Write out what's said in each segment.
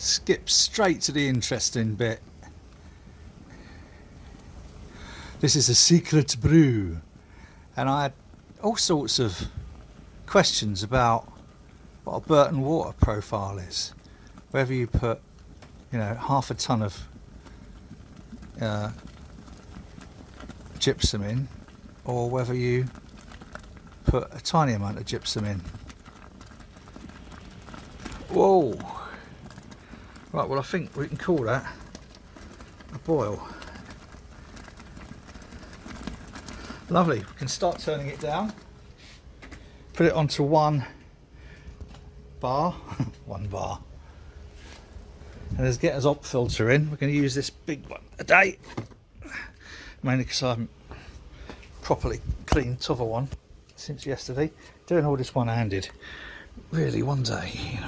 skip straight to the interesting bit. This is a secret brew, and I had all sorts of questions about what a Burton water profile is, whether you put, half a ton of gypsum in, or whether you put a tiny amount of gypsum in. Whoa! Right, well I think we can call that a boil. Lovely, we can start turning it down. Put it onto one bar. One bar. And let's get our op filter in. We're going to use this big one today. Mainly because I haven't properly cleaned t'other one since yesterday. Doing all this one-handed. Really, one day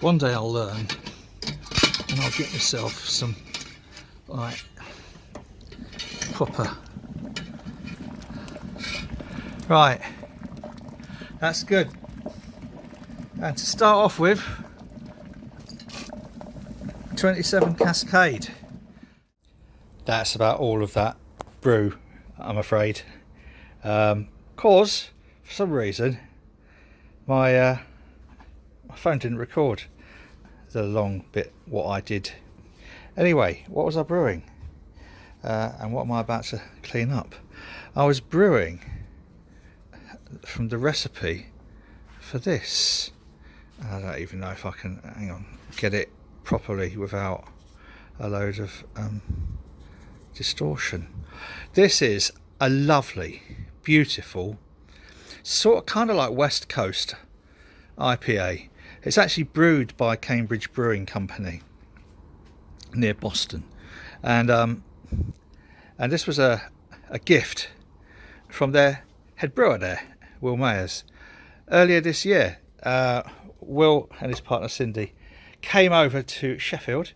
I'll learn, and I'll get myself some proper. Right, that's good. And to start off with, 27 Cascade. That's about all of that brew, I'm afraid. Cause for some reason my phone didn't record the long bit what I did. Anyway, what was I brewing? And what am I about to clean up? I was brewing from the recipe for this. I don't even know if I can get it properly without a load of distortion. This is a lovely, beautiful, sort of kind of like West Coast IPA. It's actually brewed by Cambridge Brewing Company near Boston, and this was a gift from their head brewer there, Will Mayers. Earlier this year, Will and his partner Cindy came over to Sheffield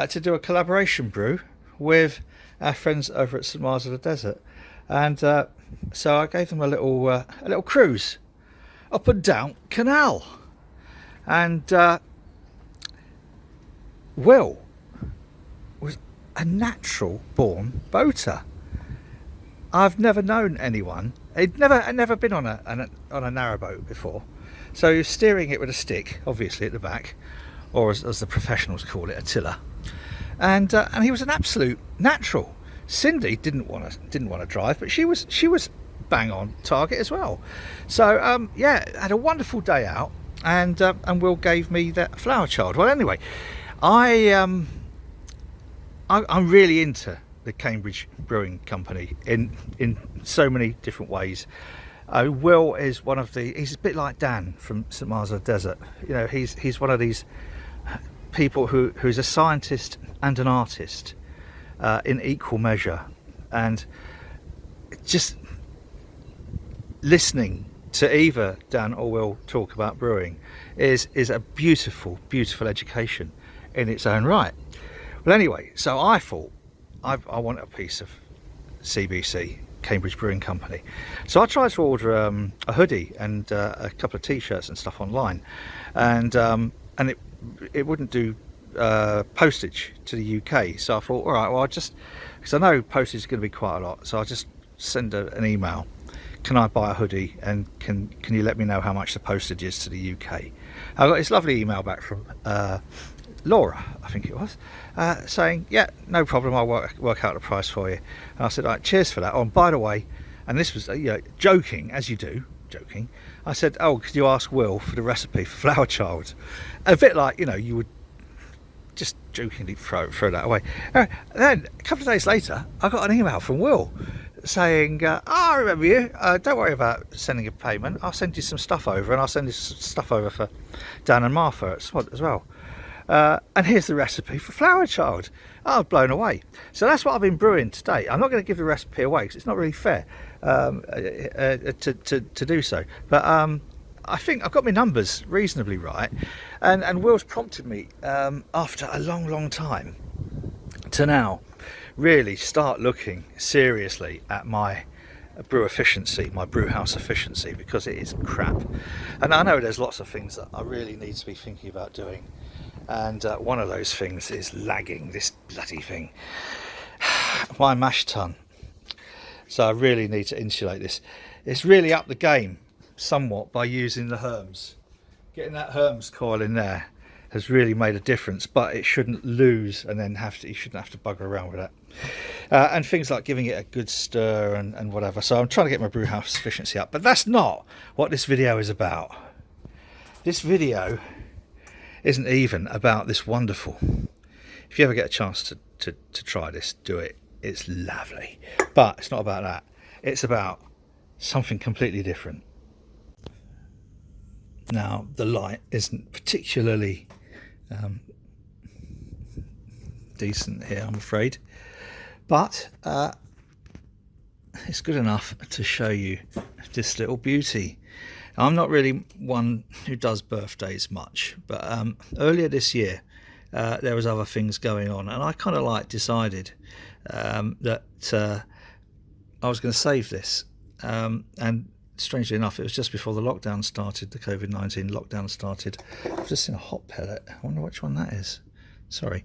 to do a collaboration brew with our friends over at St Mars of the Desert, and so I gave them a little cruise up and down canal. And Will was a natural born boater. I've never known anyone. He'd never been on a narrowboat before, so he was steering it with a stick, obviously at the back, or as the professionals call it, a tiller. And he was an absolute natural. Cindy didn't want to drive, but she was bang on target as well. So had a wonderful day out, and Will gave me that flower child. Well, anyway, I'm really into the Cambridge Brewing Company in so many different ways. Will is he's a bit like Dan from St Mars of the Desert. He's one of these people who's a scientist and an artist in equal measure, and just listening to either Dan or Will talk about brewing is a beautiful education in its own right. Well, anyway, so I thought I want a piece of CBC, Cambridge Brewing Company. So I tried to order a hoodie and a couple of t-shirts and stuff online, and it wouldn't do postage to the UK. So I thought, all right, well, because I know postage is going to be quite a lot, so I'll just send an email. Can I buy a hoodie, and can you let me know how much the postage is to the UK? I got this lovely email back from Laura, I think it was, saying, yeah, no problem, I'll work out the price for you. And I said, all right, cheers for that. Oh, and by the way, and this was joking, as you do, I said, oh, could you ask Will for the recipe for Flower Child? A bit like, you would just jokingly throw that away. Then a couple of days later, I got an email from Will saying, I remember you, don't worry about sending a payment, I'll send you some stuff over, and I'll send you some stuff over for Dan and Martha as well. And here's the recipe for Flower Child. I was blown away. So that's what I've been brewing today. I'm not going to give the recipe away because it's not really fair to do so. But I think I've got my numbers reasonably right. And Will's prompted me after a long time to now really start looking seriously at my brew efficiency, my brew house efficiency, because it is crap. And I know there's lots of things that I really need to be thinking about doing. and one of those things is lagging, this bloody thing. My mash tun. So I really need to insulate this. It's really up the game somewhat by using the Herms. Getting that Herms coil in there has really made a difference, but it shouldn't lose and then you shouldn't have to bugger around with that. And things like giving it a good stir and whatever. So I'm trying to get my brew house efficiency up, but that's not what this video is about. This video isn't even about this wonderful. If you ever get a chance to try this, do it. It's lovely. But it's not about that. It's about something completely different. Now, the light isn't particularly decent here, I'm afraid. But it's good enough to show you this little beauty. I'm not really one who does birthdays much, but earlier this year there was other things going on, and I kind of like decided that I was going to save this, and strangely enough, it was just before the lockdown started, the COVID-19 lockdown started. I've just seen a hot pellet. I wonder which one that is. Sorry.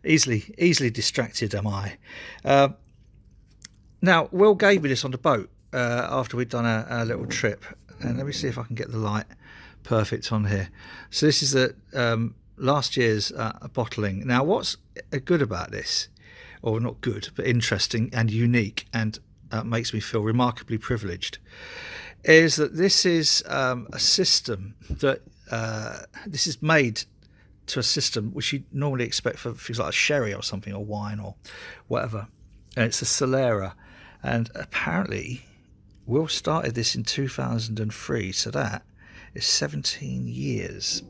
Easily distracted am I. Now, Will gave me this on the boat after we'd done our little trip, and let me see if I can get the light perfect on here. So this is last year's bottling. Now, what's good about this, or not good, but interesting and unique, and makes me feel remarkably privileged, is that this is a system that this is made to a system which you normally expect for things like a sherry or something, or wine or whatever. And it's a Solera, and apparently Will started this in 2003, so that is 17 years.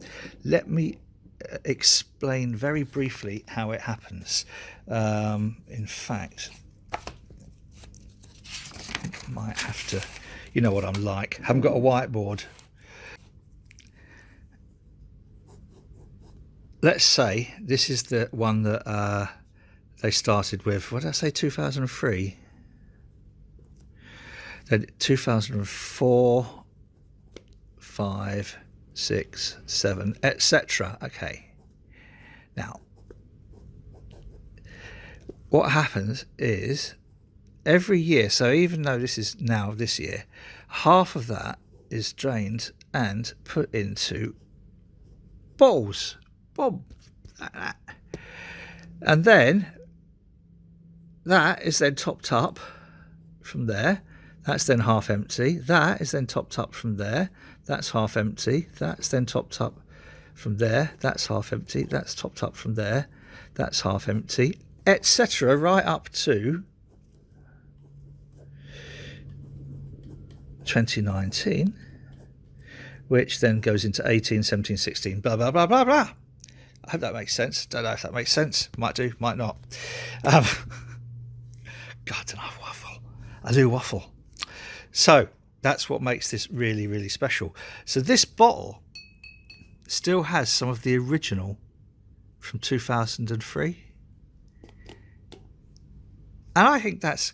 Let me explain very briefly how it happens. In fact, I think I might have to, you know what I'm like, haven't got a whiteboard. Let's say this is the one that they started with, what did I say, 2003? Then 2004, 5, 6, 7, etc. Okay. Now, what happens is every year, so even though this is now this year, half of that is drained and put into bottles. Boom. And then that is then topped up from there. That's then half empty. That is then topped up from there. That's half empty. That's then topped up from there. That's half empty. That's topped up from there. That's half empty, etc. right up to 2019, which then goes into 18, 17, 16, blah, blah, blah, blah, blah. I hope that makes sense. Don't know if that makes sense. Might do, might not. God, don't I waffle. I do waffle. So that's what makes this really, really special. So this bottle still has some of the original from 2003. And I think that's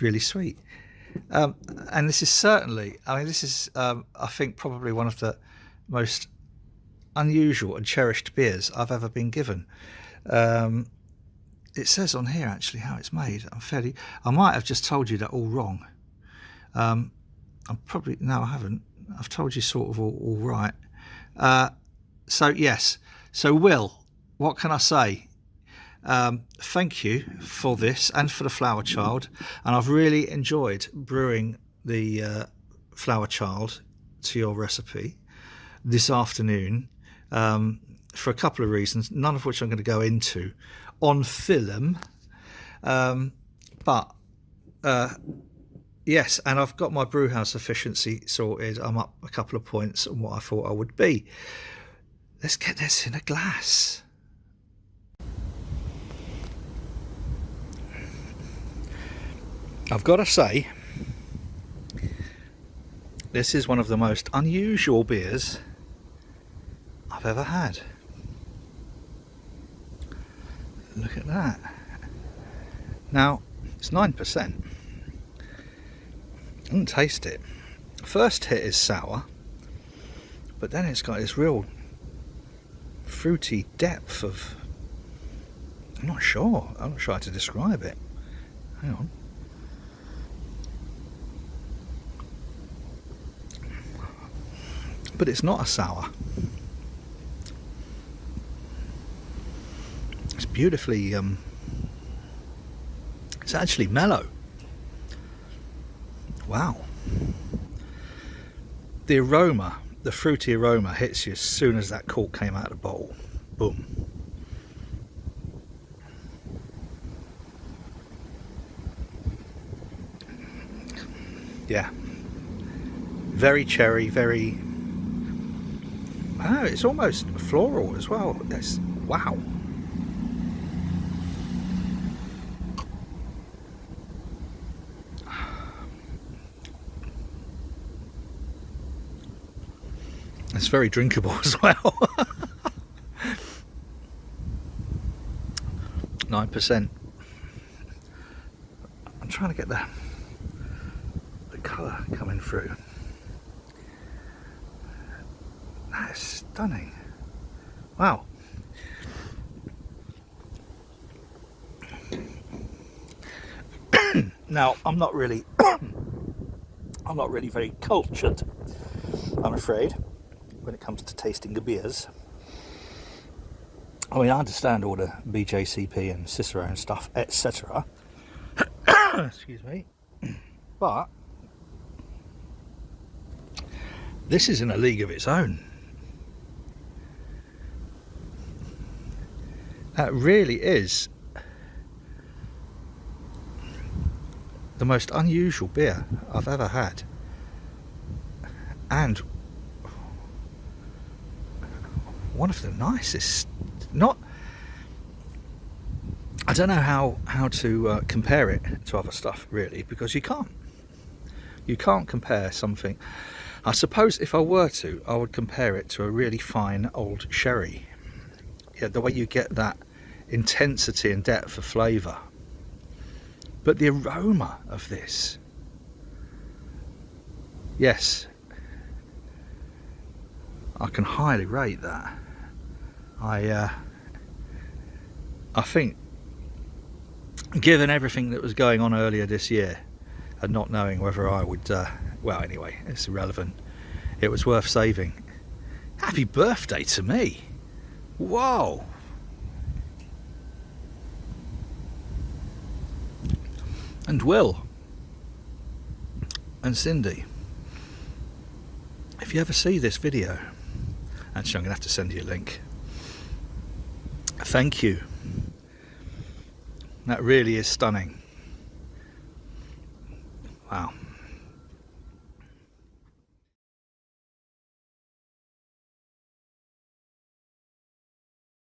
really sweet. And this is certainly, this is, I think, probably one of the most unusual and cherished beers I've ever been given. It says on here actually how it's made. I might have just told you that all wrong. No, I haven't. I've told you sort of all right. So yes. So Will, what can I say? Thank you for this and for the Flower Child, and I've really enjoyed brewing the Flower Child to your recipe this afternoon, for a couple of reasons, none of which I'm going to go into on film, but yes, and I've got my brewhouse efficiency sorted. I'm up a couple of points on what I thought I would be. Let's get this in a glass. I've got to say, this is one of the most unusual beers I've ever had. Look at that. Now, it's 9%. I didn't taste it. First hit is sour. but then it's got this real fruity depth of, I'm not sure how to describe it. Hang on. But it's not a sour. It's beautifully, it's actually mellow. Wow. The aroma, the fruity aroma hits you as soon as that cork came out of the bottle. Boom. Yeah. Very cherry, very... Oh, it's almost floral as well. That's, wow. It's very drinkable as well. 9%. I'm trying to get the colour coming through. That is stunning. Wow. Now, I'm not really very cultured, I'm afraid, when it comes to tasting the beers. I mean, I understand all the BJCP and Cicero and stuff, etc. Excuse me. But this is in a league of its own. That really is the most unusual beer I've ever had, and one of the nicest. Not, I don't know how to compare it to other stuff really, because you can't compare something. I suppose if I were to, I would compare it to a really fine old sherry. Yeah, the way you get that intensity and depth of flavour. But the aroma of this, yes, I can highly rate that. I think, given everything that was going on earlier this year, and not knowing whether I would, well, anyway, it's irrelevant. It was worth saving. Happy birthday to me! Whoa! And Will and Cindy, if you ever see this video, actually I'm going to have to send you a link. Thank you. That really is stunning. Wow.